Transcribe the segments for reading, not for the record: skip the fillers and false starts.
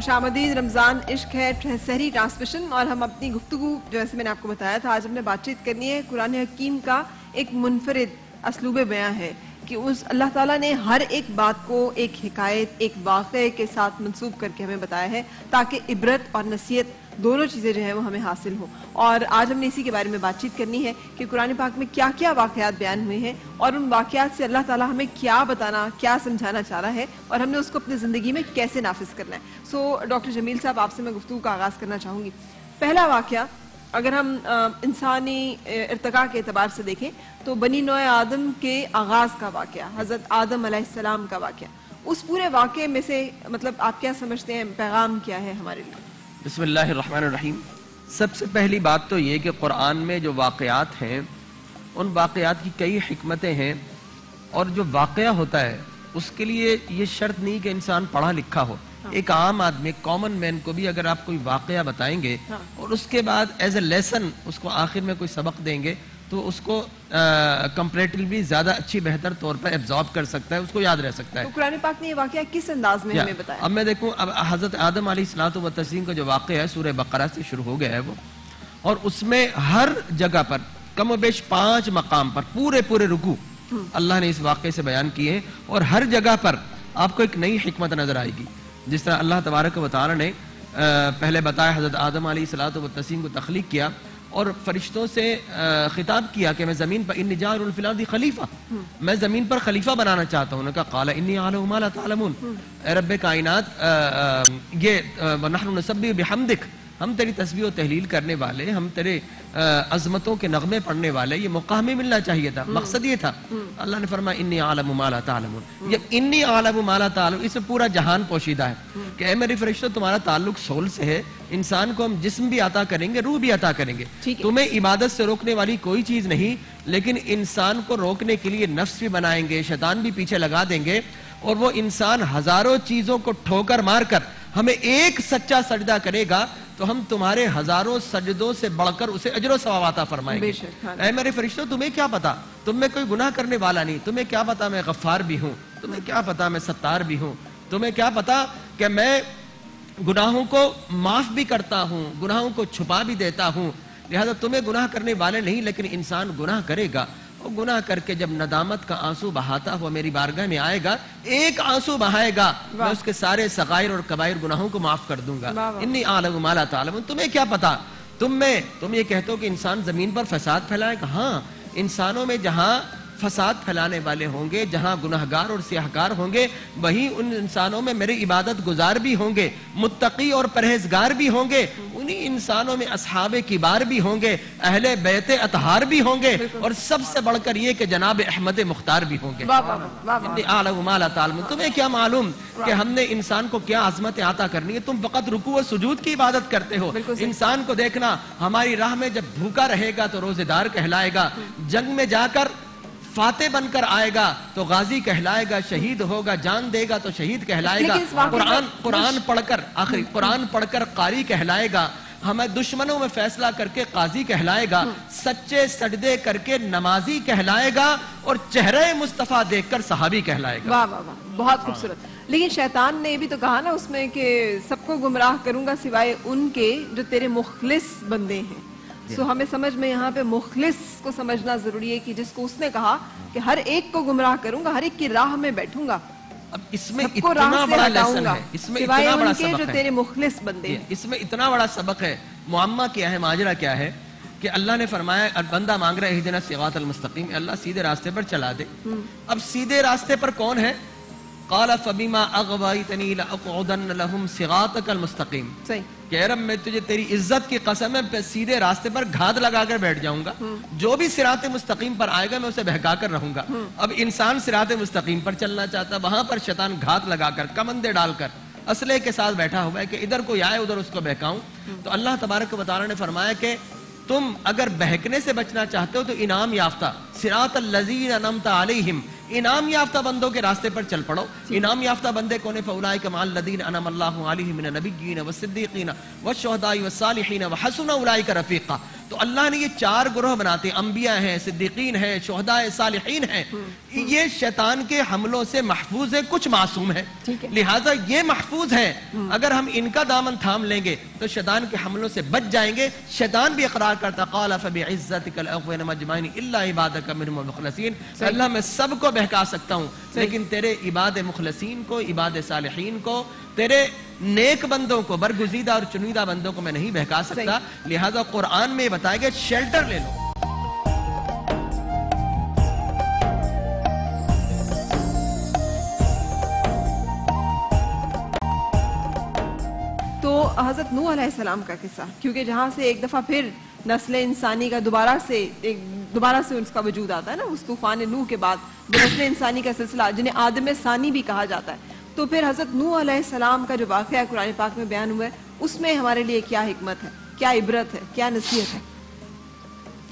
خوش آمدید. رمضان عشق ہے سحری ٹرانسمیشن اور ہم اپنی گفتگو جیسے میں نے آپ کو بتایا تھا آج ہم نے بات چیت کرنی ہے قرآن حکیم کا ایک منفرد اسلوب بیان ہے کہ اس اللہ تعالیٰ نے ہر ایک بات کو ایک حکایت ایک واقعے کے ساتھ منسوب کر کے ہمیں بتایا ہے تاکہ عبرت اور نصیحت دونوں چیزیں جو ہیں وہ ہمیں حاصل ہوں. اور آج ہم نے اسی کے بارے میں بات چیت کرنی ہے کہ قرآن پاک میں کیا کیا واقعات بیان ہوئے ہیں اور ان واقعات سے اللہ تعالیٰ ہمیں کیا بتانا کیا سمجھانا چاہ رہا ہے اور ہم نے اس کو اپنی زندگی میں کیسے نافذ کرنا ہے. سو ڈاکٹر جمیل صاحب آپ سے میں گفتگو کا آغاز کرنا چاہوں گی. پہلا واقعہ اگر ہم انسانی ارتقاء کے اعتبار سے دیکھیں تو بنی نوع آدم کے آغاز کا واقعہ حضرت آدم علیہ السلام کا واقعہ اس پورے واقعے میں سے مطلب آپ کیا سمجھتے ہیں پیغام کیا ہے ہمارے لیے؟ بسم اللہ الرحمن الرحیم. سب سے پہلی بات تو یہ کہ قرآن میں جو واقعات ہیں ان واقعات کی کئی حکمتیں ہیں اور جو واقعہ ہوتا ہے اس کے لیے یہ شرط نہیں کہ انسان پڑھا لکھا ہو. ایک عام آدمی کامن مین کو بھی اگر آپ کوئی واقعہ بتائیں گے اور اس کے بعد ایز اے لیسن اس کو آخر میں کوئی سبق دیں گے تو اس کو کمپیریٹیولی زیادہ اچھی بہتر طور پر ایبزارب کر سکتا ہے, اس کو یاد رہ سکتا ہے. تو قرآن پاک نے یہ واقعہ کس انداز میں ہمیں بتایا؟ اب میں دیکھوں اب حضرت آدم علیہ الصلوۃ والتسلیم کا جو واقعہ ہے سورہ بقرہ سے شروع ہو گیا ہے وہ, اور اس میں ہر جگہ پر کم و بیش 5 مقام پر پورے رکوع اللہ نے اس واقعے سے بیان کیے ہیں اور ہر جگہ پر آپ کو ایک نئی حکمت نظر آئے گی. جس طرح اللہ تبارک و تعالی نے پہلے بتایا حضرت آدم علیہ الصلوۃ والتسلیم کو تخلیق کیا اور فرشتوں سے خطاب کیا کہ میں زمین پر انی جاعل فی الارض خلیفہ, میں زمین پر خلیفہ بنانا چاہتا ہوں. انہوں نے کہا قال انی اعلم ما لا تعلمون, اے رب کائنات یہ ونحن نسبح بحمدک, ہم تیری تسبیح و تحلیل کرنے والے, ہم تیرے عظمتوں کے نغمے پڑھنے والے, یہ موقع ہمیں ملنا چاہیے تھا, مقصد یہ تھا. اللہ نے فرمایا انی اعلم ما لا تعلمون. یہ انی اعلم ما لا تعلمون اس میں پورا جہان پوشیدہ ہے کہ اے میرے فرشتوں تمہارا تعلق سول سے ہے. انسان کو ہم جسم بھی عطا کریں گے, روح بھی عطا کریں گے, تمہیں عبادت سے روکنے والی کوئی چیز نہیں, لیکن انسان کو روکنے کے لیے نفس بھی بنائیں گے, شیطان بھی پیچھے لگا دیں گے اور وہ انسان ہزاروں چیزوں کو ٹھوکر مار کر ہمیں ایک سچا سجدہ کرے گا تو ہم تمہارے ہزاروں سجدوں سے بڑھ کر اسے اجر و ثواب عطا فرمائیں گے. اے میرے فرشتوں تمہیں کیا پتا, تم میں کوئی گناہ کرنے والا نہیں, تمہیں کیا پتا میں غفار بھی ہوں, تمہیں کیا پتا میں ستار بھی ہوں, تمہیں کیا پتا کہ میں گناہوں کو معاف بھی کرتا ہوں, گناہوں کو چھپا بھی دیتا ہوں. لہذا تمہیں گناہ کرنے والے نہیں, لیکن انسان گناہ کرے گا اور گناہ کر کے جب ندامت کا آنسو بہاتا ہوا میری بارگاہ میں آئے گا, ایک آنسو بہائے گا, میں اس کے سارے صغائر اور کبائر گناہوں کو معاف کر دوں گا. انی اعلم ما لا تعلمون. تمہیں کیا پتا, تم یہ کہتے ہو کہ انسان زمین پر فساد پھیلائے گا. ہاں, انسانوں میں جہاں فساد پھیلانے والے ہوں گے, جہاں گناہگار اور سیاہکار ہوں گے, وہیں ان انسانوں میں میرے عبادت گزار بھی ہوں گے, متقی اور پرہیزگار بھی ہوں گے, انہی انسانوں میں اصحاب کبار بھی ہوں گے, اہل بیت اطہار بھی ہوں گے, اور سب سے بڑھ کر یہ کہ جناب احمد مختار بھی ہوں گے. انی اعلم ما لا تعلمون. تمہیں کیا معلوم کہ ہم نے انسان کو کیا عظمت عطا کرنی ہے, تم فقط رکوع و سجود کی عبادت کرتے ہو. انسان کو دیکھنا ہماری راہ میں جب بھوکا رہے گا تو روزے دار کہلائے گا, جنگ میں جا کر فاتح بن کر آئے گا تو غازی کہلائے گا, شہید ہوگا جان دے گا تو شہید کہلائے گا, قرآن پڑھ کر آخری قرآن پڑھ کر قاری کہلائے گا, ہمیں دشمنوں میں فیصلہ کر کے قاضی کہلائے گا, سچے سجدے کر کے نمازی کہلائے گا, اور چہرے مصطفیٰ دیکھ کر صحابی کہلائے گا. واہ واہ واہ, بہت خوبصورت. لیکن شیطان نے بھی تو کہا نا اس میں کہ سب کو گمراہ کروں گا سوائے ان کے جو تیرے مخلص بندے ہیں. سو ہمیں سمجھ میں یہاں پہ مخلص کو سمجھنا ضروری ہے کہ جس کو اس نے کہا کہ ہر ایک کو گمراہ کروں گا, ہر ایک کی راہ میں بیٹھوں گا, اب اس میں اتنا بڑا لیسن ہے, اس میں اتنا بڑا سبق جو تیرے مخلص بندے ہیں, اس میں اتنا بڑا سبق ہے. معمہ کیا ہے, ماجرا کیا ہے کہ اللہ نے فرمایا بندہ مانگ رہا ہے اہدنا الصراط المستقیم, اللہ سیدھے راستے پر چلا دے. اب سیدھے راستے پر کون ہے؟ قال فبما اغويتني لاقعدن لهم صراطك المستقيم. صحیح, کہہ رہا میں تجھے تیری عزت کی قسم ہے سیدھے راستے پر گھات لگا کر بیٹھ جاؤں گا, جو بھی صراط مستقیم پر آئے گا میں اسے بہکا کر رہوں گا. اب انسان صراط مستقیم پر چلنا چاہتا ہے, وہاں پر شیطان گھات لگا کر کمندے ڈال کر اسلحے کے ساتھ بیٹھا ہوا ہے کہ ادھر کوئی آئے ادھر اس کو بہکاؤں. تو اللہ تبارک و تعالی نے فرمایا کہ تم اگر بہکنے سے بچنا چاہتے ہو تو انعام یافتہ صراط الذین انعمت علیہم, انعام یافتہ بندوں کے راستے پر چل پڑو. انعام یافتہ بندے کون ہیں؟ فاولئک مع الذین انعم اللہ علیہم من النبیین والصدیقین والشہداء والصالحین وحسن اولئک رفیقا. تو اللہ نے یہ 4 گروہ بناتے ہیں، انبیاء ہیں، صدیقین ہیں، شہداء، صالحین ہیں، یہ شیطان کے حملوں سے محفوظ ہیں، کچھ معصوم ہیں، لہٰذا یہ محفوظ ہیں، اگر ہم ان کا دامن تھام لیں گے تو شیطان کے حملوں سے بچ جائیں گے۔ شیطان بھی اقرار کرتا قال فبعزتک لاغوینہم اجمعین الا عبادک منہم المخلصین، اللہ میں سب کو بہکا سکتا ہوں لیکن تیرے عباد مخلصین کو، عباد صالحین کو، تیرے نیک بندوں کو، برگزیدہ اور چنیدہ بندوں کو میں نہیں بہکا سکتا، لہذا قرآن میں بتایا گیا شیلٹر لے لو۔ تو حضرت نوح علیہ السلام کا قصہ، کیونکہ جہاں سے ایک دفعہ پھر نسل انسانی کا دوبارہ سے اس کا وجود آتا ہے نا، اس طوفان نوح کے بعد جو نسل انسانی کا سلسلہ جنہیں آدم ثانی بھی کہا جاتا ہے، تو پھر حضرت نوح علیہ السلام کا جو واقعہ قرآن پاک میں بیان ہوا ہے اس میں ہمارے لیے کیا حکمت ہے، کیا عبرت ہے، کیا نصیحت ہے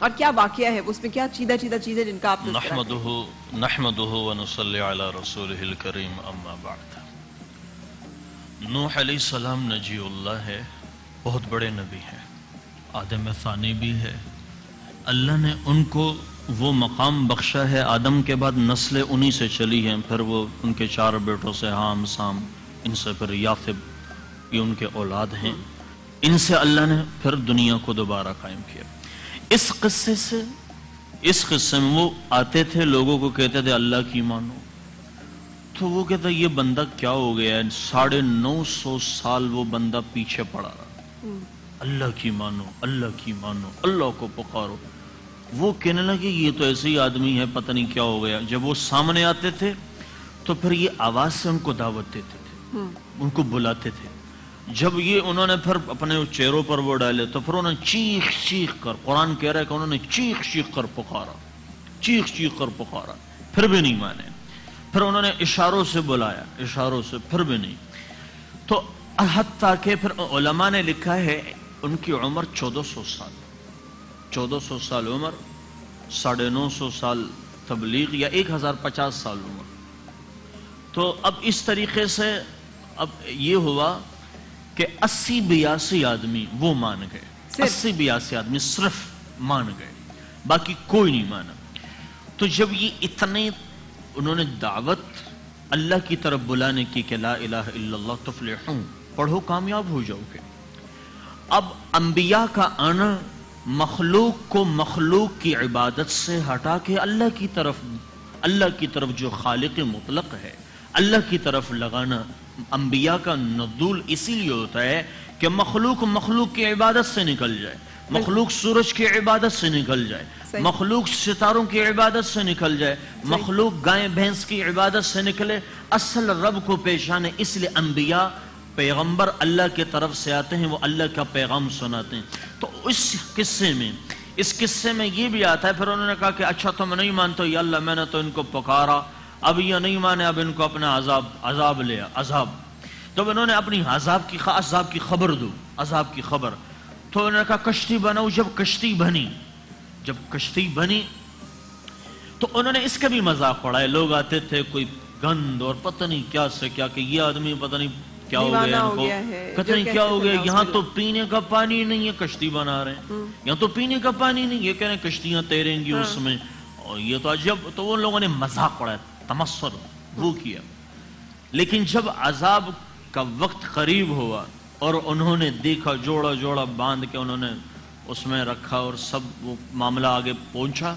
اور کیا واقعہ ہے، اس میں کیا چیدہ چیزیں جن کا آپ نحمدہ ونصلی علی رسولہ الکریم، اما بعد۔ نوح علیہ السلام نجی اللہ ہے، بہت بڑے نبی ہیں، آدم ثانی بھی ہے، اللہ نے ان کو وہ مقام بخشا ہے، آدم کے بعد نسلیں انہی سے چلی ہیں، پھر وہ ان کے 4 بیٹوں سے حام، سام، ان سے پھر یافب، یہ ان کے اولاد ہیں، ان سے اللہ نے پھر دنیا کو دوبارہ قائم کیا۔ اس قصے میں وہ آتے تھے، لوگوں کو کہتے تھے اللہ کی مانو، تو وہ کہتا یہ بندہ کیا ہو گیا ہے، 950 سال وہ بندہ پیچھے پڑا رہا، اللہ کی مانو، اللہ کی مانو، اللہ کو پکارو۔ وہ کہنے لگے یہ تو ایسے ہی آدمی ہے، پتہ نہیں کیا ہو گیا۔ جب وہ سامنے آتے تھے تو پھر یہ آواز سے ان کو دعوت دیتے تھے، ان کو بلاتے تھے۔ جب یہ انہوں نے پھر اپنے چہروں پر وہ ڈالے تو پھر انہوں نے چیخ چیخ کر، قرآن کہہ رہا ہے کہ انہوں نے چیخ چیخ کر پکارا، چیخ چیخ کر پکارا، پھر بھی نہیں مانے۔ پھر انہوں نے اشاروں سے بلایا، اشاروں سے، پھر بھی نہیں۔ تو حتیٰ کہ پھر علماء نے لکھا ہے ان کی عمر 1400 سال، 1400 سال عمر، 950 سال تبلیغ، یا 1050 سال عمر۔ تو اب اس طریقے سے اب یہ ہوا کہ 80-82 آدمی وہ مان گئے، 80-82 آدمی صرف مان گئے، باقی کوئی نہیں مانا۔ تو جب یہ اتنے انہوں نے دعوت اللہ کی طرف بلانے کی کہ لا الہ الا اللہ تفلحون، پڑھو کامیاب ہو جاؤ گے۔ اب انبیاء کا آنا مخلوق کو مخلوق کی عبادت سے ہٹا کے اللہ کی طرف جو خالق مطلق ہے اللہ کی طرف لگانا، انبیاء کا نزول اسی لیے ہوتا ہے کہ مخلوق کی عبادت سے نکل جائے، مخلوق سورج کی عبادت سے نکل جائے، مخلوق ستاروں کی عبادت سے نکل جائے، مخلوق گائے بھینس کی عبادت سے نکلے، اصل رب کو پہچانے۔ اس لیے انبیاء پیغمبر اللہ کے طرف سے آتے ہیں، وہ اللہ کا پیغام سناتے ہیں۔ تو اس قصے میں یہ بھی آتا ہے، پھر انہوں نے کہا کہ اچھا تم نہیں مانتے یا اللہ، میں نے تو ان کو پکارا، اب یہ نہیں مانے، اب ان کو اپنا عذاب لیا، عذاب۔ تو انہوں نے اپنی عذاب کی خبر دو، عذاب کی خبر۔ تو انہوں نے کہا کشتی بناؤ۔ جب کشتی بنی تو انہوں نے اس کا بھی مذاق اڑایا، لوگ آتے تھے کوئی گند اور پتہ نہیں کیا سے کیا کہ یہ آدمی پتہ نہیں کیا ہو گیا، ان کو پتہ نہیں کیا ہو گیا، یہاں تو پینے کا پانی نہیں ہے، کشتی بنا رہے ہیں، یہاں تو پینے کا پانی نہیں، یہ کہہ رہے ہیں کشتیاں تیریں گی اس میں، اور یہ تو عجب۔ تو ان لوگوں نے مذاق اڑایا، تمسخر وہ کیا۔ لیکن جب عذاب کا وقت قریب ہوا اور انہوں نے دیکھا، جوڑا جوڑا باندھ کے انہوں نے اس میں رکھا اور سب وہ معاملہ آگے پہنچا،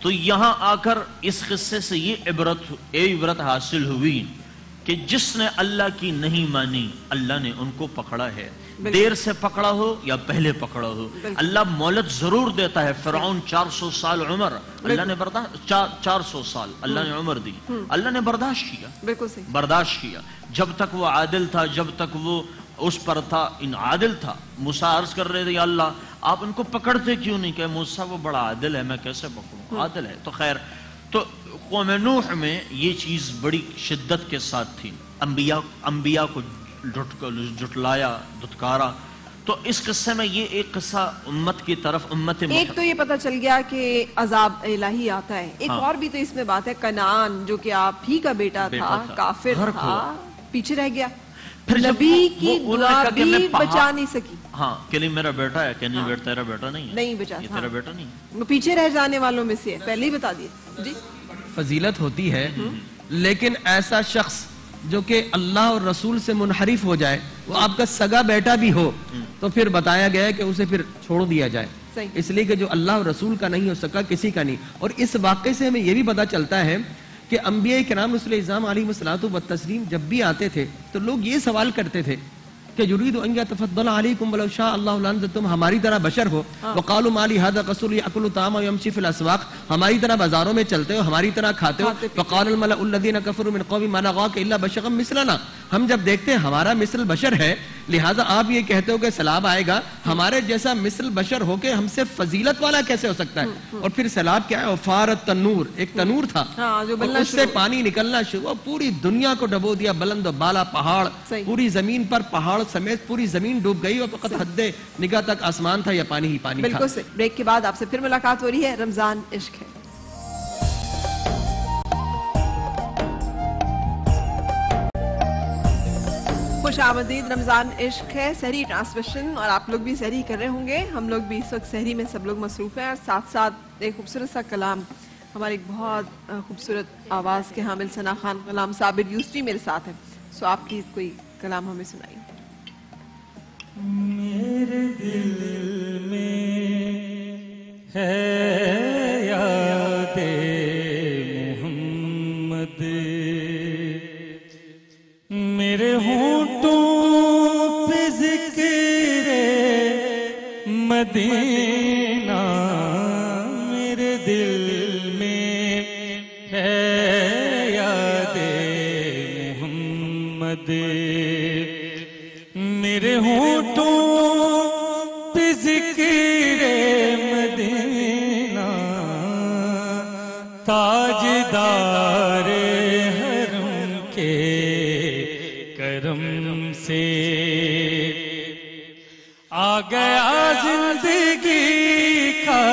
تو یہاں آ کر اس قصے سے یہ عبرت حاصل ہوئی کہ جس نے اللہ کی نہیں مانی اللہ نے ان کو پکڑا ہے، دیر سے پکڑا ہو یا پہلے پکڑا ہو، اللہ مہلت ضرور دیتا ہے۔ فرعون 400 سال عمر اللہ نے 400 سال اللہ نے عمر دی، اللہ نے برداشت کیا جب تک وہ عادل تھا، جب تک وہ اس پر تھا، عادل تھا۔ موسیٰ عرض کر رہے تھے یا اللہ آپ ان کو پکڑتے کیوں نہیں، کہ موسیٰ وہ بڑا عادل ہے، میں کیسے پکڑوں، عادل ہے۔ تو خیر، تو قوم نوح میں یہ چیز بڑی شدت کے ساتھ تھی، انبیاء کو جھٹلایا، دھتکارا۔ تو اس قصے میں یہ ایک قصہ امت کی طرف، ایک تو یہ پتہ چل گیا کہ عذاب الہی آتا ہے، ایک اور بھی تو اس میں بات ہے، کنعان جو کہ آپ ہی کا بیٹا تھا، کافر تھا، پیچھے رہ گیا، نبی کی دعا بھی بچا نہیں سکی۔ ہاں کہ نہیں میرا بیٹا ہے، کہ نہیں بیٹا تیرا بیٹا نہیں ہے، نہیں بچا یہ ہاں، تیرا بیٹا نہیں ہے۔ وہ پیچھے رہ جانے والوں میں سے ہے، پہلے ہی بتا دیے جی۔ فضیلت ہوتی ہے، لیکن ایسا شخص جو کہ اللہ اور رسول سے منحرف ہو جائے، وہ آپ کا سگا بیٹا بھی ہو تو پھر بتایا گیا ہے کہ اسے پھر چھوڑ دیا جائے، صحیح۔ اس لیے کہ جو اللہ اور رسول کا نہیں ہو سکا کسی کا نہیں۔ اور اس واقعے سے ہمیں یہ بھی پتا چلتا ہے کہ انبیاء کرام رسول اعظام علیہ الصلوۃ والتسلیم جب بھی آتے تھے تو لوگ یہ سوال کرتے تھے کہ یرید ان یتفضل علیکم ولو شاء اللہ لانزل، تم ہماری طرح بشر ہو، وقالوا ما لهذا الرسول یاکل الطعام ویمشی فی الاسواق، ہماری طرح بازاروں میں چلتے ہو، ہماری طرح کھاتے ہو، وقال الملأ الذین کفروا من قوم ما نراک الا بشرا مثلنا، ہم جب دیکھتے ہیں ہمارا مثل بشر ہے لہٰذا آپ یہ کہتے ہو کہ سیلاب آئے گا، ہمارے جیسا مثل بشر ہو کے ہم سے فضیلت والا کیسے ہو سکتا ہے؟ اور پھر سیلاب کیا ہے؟ وفارت تنور، ایک تنور تھا اور اس سے پانی نکلنا شروع، پوری دنیا کو ڈبو دیا، بلند و بالا پہاڑ، پوری زمین پر پہاڑ سمیت پوری زمین ڈوب گئی اور فقط حد نگاہ تک آسمان تھا یا پانی ہی پانی تھا۔ بالکل سے بریک کے بعد آپ سے پھر ملاقات ہو رہی ہے، رمضان عشق ہے۔ خوش آمدید، رمضان عشق ہے سحری ٹرانسمیشن، اور آپ لوگ بھی سحری کر رہے ہوں گے، ہم لوگ بھی اس وقت سحری میں سب لوگ مصروف ہیں، اور ساتھ ساتھ ایک خوبصورت سا کلام، ہمارے ایک بہت خوبصورت آواز کے حامل ثنا خان غلام صابر یوسفی میرے ساتھ ہیں، سو آپ کی کوئی کلام ہمیں سنائیں۔ میرے دل میں ہے یاد محمد، میرے ہونٹوں پہ ذکر مدینہ، میرے دل میں ہے یاد محمد، میرے ہونٹوں پہ ذکر مدینہ، تاجدار حرم کے کرم سے آ گیا زندگی کا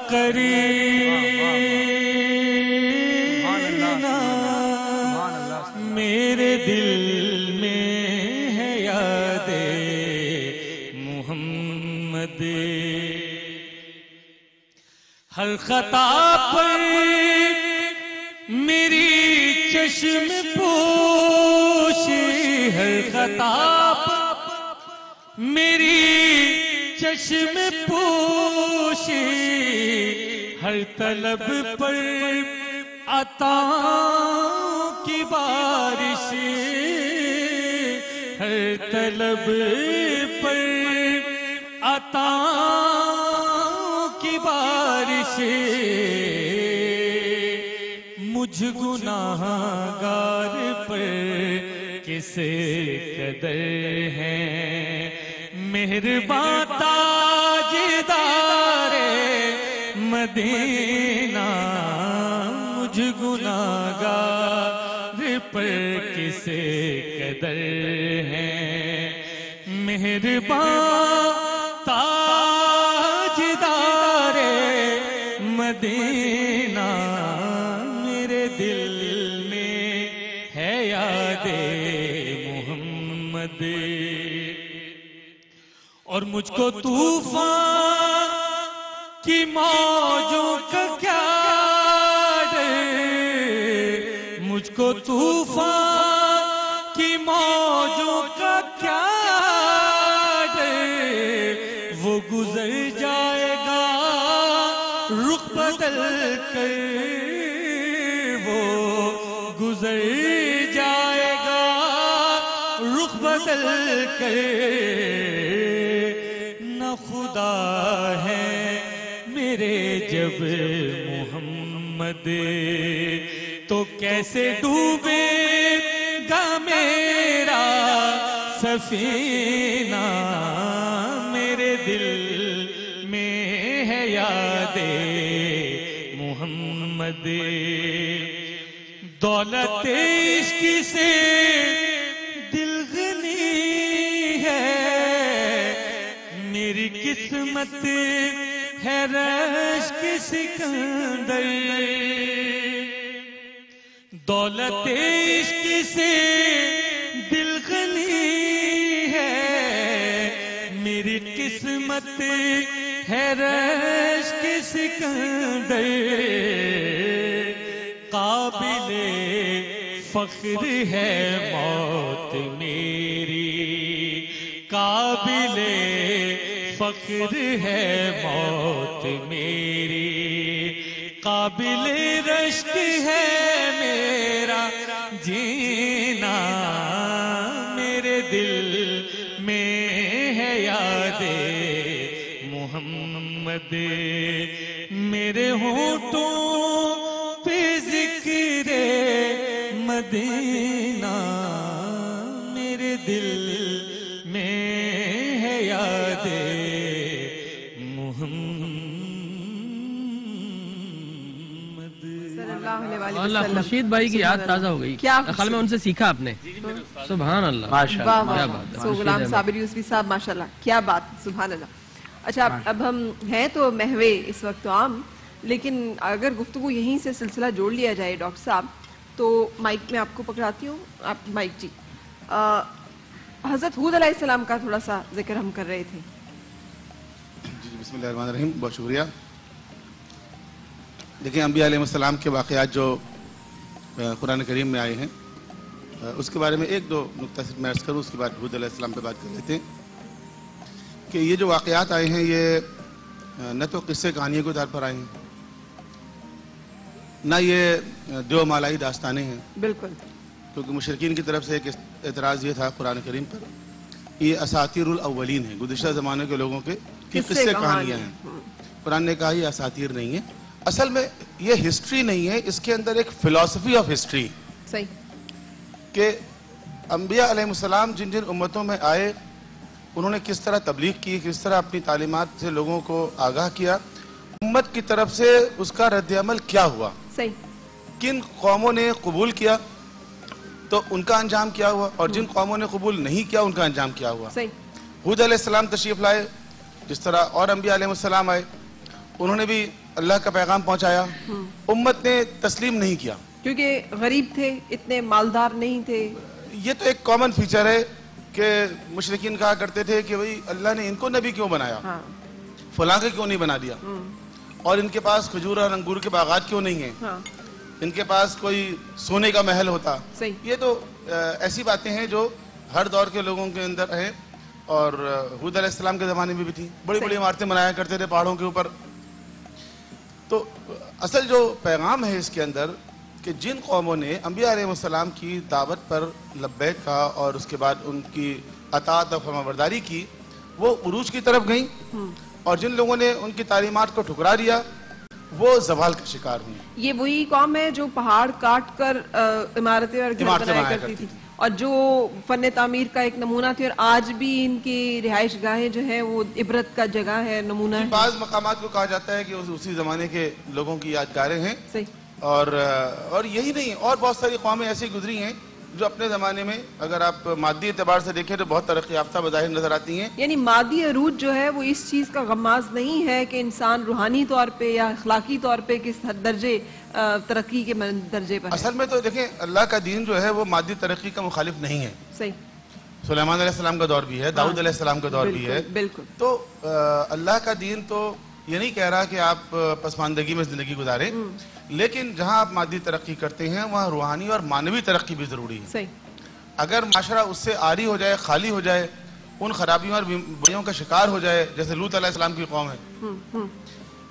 قرینہ، میرے دل میں ہے یاد محمد، ہر خطا پر میری چشم پوشی، ہر خطا پر میری چشم پوشی، ہر طلب پر عطاؤں کی بارش، ہر طلب پر عطاؤں کی بارش، مجھ گناہگار پر کس قدر ہے مہرباں تاجدار مدینہ، مجھ گناہگار پر کس قدر ہے مہرباں تاجدار مدینہ، میرے دل میں ہے یاد محمد، اور مجھ کو طوفان کی موجوں کا کیا ڈر، مجھ کو طوفان کی موجوں کا کیا ڈر، وہ گزر جائے گا رخ بدل کر، وہ گزر جائے گا رخ بدل کر، نہ خدا ہے میرے جب محمد، تو کیسے ڈوبے گا میرا سفینہ، میرے دل میں ہے یاد محمد، دولت عشق سے دل غنی ہے، میری قسمت ہے رشک سکندر، دولت عشق سے دل غنی ہے، قسمت ہے رشک سکندر، قابل فخر ہے موت میری، قابل فخر ہے موت میری، قابل رشک ہے میرا جینا، میرے دل میں ہے یاد محمد، میرے ہونٹوں پہ ذکر مدینہ، میرے دل میں ہے یاد محمد صلی اللہ علیہ وآلہ اللہ وسلم۔ خورشید بھائی کی یاد تازہ ہو گئی، کیا خیال میں ان سے سیکھا آپ نے؟ سبحان اللہ، واہ کیا واہ، بات ہے، سو غلام صابر یوسفی صاحب ماشاءاللہ، کیا بات، سبحان اللہ۔ اچھا اب ہم ہیں تو مہوے اس وقت تو عام، لیکن اگر گفتگو یہیں سے سلسلہ جوڑ لیا جائے ڈاکٹر صاحب، تو مائک میں آپ کو پکڑاتی ہوں، آپ مائک جی، حضرت ہود علیہ السلام کا تھوڑا سا ذکر ہم کر رہے تھے۔ جی بسم اللہ الرحمن الرحیم، بہت شکریہ۔ دیکھیں انبیاء علیہ السلام کے واقعات جو قرآن کریم میں آئے ہیں، اس کے بارے میں ایک دو نقطہ صرف میں عرض کروں، اس کے بعد ہود علیہ السلام پہ بات کر لیتے ہیں کہ یہ جو واقعات آئے ہیں یہ نہ تو قصے کہانیوں کے طور پر آئے ہیں، نہ یہ دیو مالائی داستانیں ہیں، بالکل، کیونکہ مشرکین کی طرف سے ایک اعتراض یہ تھا قرآن کریم پر، یہ اساطیر الاولین ہیں، گزشتہ زمانے کے لوگوں کے قصے کہانیاں ہیں۔ قرآن نے کہا یہ اساطیر نہیں ہے، اصل میں یہ ہسٹری نہیں ہے، اس کے اندر ایک فلسفی آف ہسٹری، صحیح، کہ انبیاء علیہ السلام جن جن امتوں میں آئے انہوں نے کس طرح تبلیغ کی، کس طرح اپنی تعلیمات سے لوگوں کو آگاہ کیا، امت کی طرف سے اس کا رد عمل کیا ہوا، صحیح، کن قوموں نے قبول کیا تو ان کا انجام کیا ہوا، اور جن قوموں نے قبول نہیں کیا ان کا انجام کیا ہوا۔ صحیح، ہود علیہ السلام تشریف لائے، جس طرح اور انبیاء علیہ السلام آئے، انہوں نے بھی اللہ کا پیغام پہنچایا، امت نے تسلیم نہیں کیا، کیونکہ غریب تھے، اتنے مالدار نہیں تھے۔ یہ تو ایک کامن فیچر ہے کہ مشرکین کہا کرتے تھے کہ بھئی اللہ نے ان کو نبی کیوں بنایا، ہاں، فلاں کے کیوں نہیں بنا دیا، اور ان کے پاس کھجور اور انگور کے باغات کیوں نہیں ہیں، ہاں، ان کے پاس کوئی سونے کا محل ہوتا۔ صحیح، یہ تو ایسی باتیں ہیں جو ہر دور کے لوگوں کے اندر ہیں، اور ہود علیہ السلام کے زمانے میں بھی تھی، بڑی بڑی عمارتیں بنایا کرتے تھے پہاڑوں کے اوپر۔ تو اصل جو پیغام ہے اس کے اندر کہ جن قوموں نے انبیاء علیہ السلام کی دعوت پر لبیک کہا اور اس کے بعد ان کی اطاعت اور فرمانبرداری کی، وہ عروج کی طرف گئیں، اور جن لوگوں نے ان کی تعلیمات کو ٹھکرا دیا وہ زوال کا شکار ہوئی۔ یہ وہی قوم ہے جو پہاڑ کاٹ کر عمارتیں اور گھر بنایا کرتی تھی، اور جو فن تعمیر کا ایک نمونہ تھی، اور آج بھی ان کی رہائش گاہیں جو ہیں وہ عبرت کا جگہ ہے، نمونہ ہے۔ بعض مقامات کو کہا جاتا ہے کہ اسی زمانے کے لوگوں کی یادگاریں ہیں، صحیح، اور یہی نہیں، اور بہت ساری قومیں ایسی گزری ہیں جو اپنے زمانے میں اگر آپ مادی اعتبار سے دیکھیں تو بہت ترقی یافتہ بظاہر نظر آتی ہیں۔ یعنی مادی عروج جو ہے وہ اس چیز کا غماز نہیں ہے کہ انسان روحانی طور پہ یا اخلاقی طور پہ کس درجے ترقی کے درجے پر ہے۔ اصل میں تو دیکھیں اللہ کا دین جو ہے وہ مادی ترقی کا مخالف نہیں ہے، صحیح، سلیمان علیہ السلام کا دور بھی ہے، داؤد علیہ السلام کا دور بھی ہے، بالکل، تو اللہ کا دین تو یہ نہیں کہہ رہا کہ آپ پسماندگی میں زندگی گزاریں، لیکن جہاں آپ مادی ترقی کرتے ہیں وہاں روحانی اور معنوی ترقی بھی ضروری ہے۔ صحیح، اگر معاشرہ اس سے عاری ہو جائے، خالی ہو جائے، ان خرابیوں اور بریوں کا شکار ہو جائے، جیسے لوط علیہ السلام کی قوم ہے،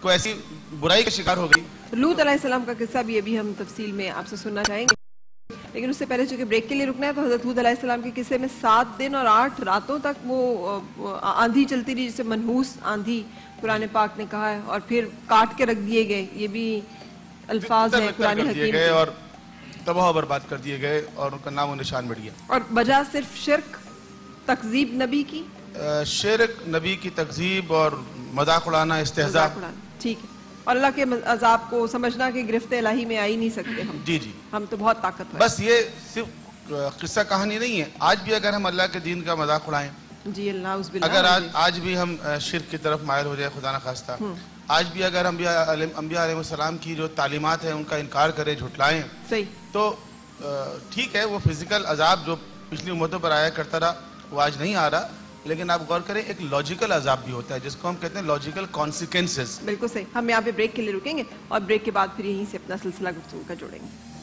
کوئی ایسی برائی کا شکار ہو گئی۔ لوط علیہ السلام کا قصہ بھی ابھی ہم تفصیل میں آپ سے سننا چاہیں گے، لیکن اس سے پہلے چونکہ بریک کے لیے رکنا ہے، تو حضرت ہود علیہ السلام کے قصے میں 7 دن اور 8 راتوں تک وہ آندھی چلتی رہی، جسے منحوس آندھی قرآن پاک نے کہا ہے، اور پھر کاٹ کے رکھ دیے گئے، یہ بھی الفاظ ہیں قرآن حکیم کے، اور تباہ و برباد کر دیے گئے، اور ان کا نام و نشان مٹ گیا۔ اور وجہ صرف شرک، تکذیب نبی کی، شرک، نبی کی تکذیب اور مذاق اڑانا، استہزاء۔ مذاق اڑانا، ٹھیک ہے، اور اللہ کے عذاب کو سمجھنا کہ گرفت الہی میں آ ہی نہیں سکتے ہم، جی جی، ہم تو بہت طاقتور ہیں۔ بس یہ صرف قصہ کہانی نہیں ہے، آج بھی اگر ہم اللہ کے دین کا مذاق اڑائیں، جی اللہ عز باللہ، اگر آج بھی ہم شرک کی طرف مائل ہو جائے خدا نخواستہ، آج بھی اگر انبیاء علیہ السلام کی جو تعلیمات ہیں ان کا انکار کریں، جھٹلائیں، صحیح، تو ٹھیک ہے وہ فزیکل عذاب جو پچھلی امتوں پر آیا کرتا رہا وہ آج نہیں آ رہا، لیکن آپ غور کریں ایک لاجیکل عذاب بھی ہوتا ہے جس کو ہم کہتے ہیں لاجیکل کانسیکوینسز. بالکل صحیح. ہم یہاں پہ بریک کے لیے رکیں گے اور بریک کے بعد پھر یہیں سے اپنا سلسلہ گفتگو کا جوڑیں گے.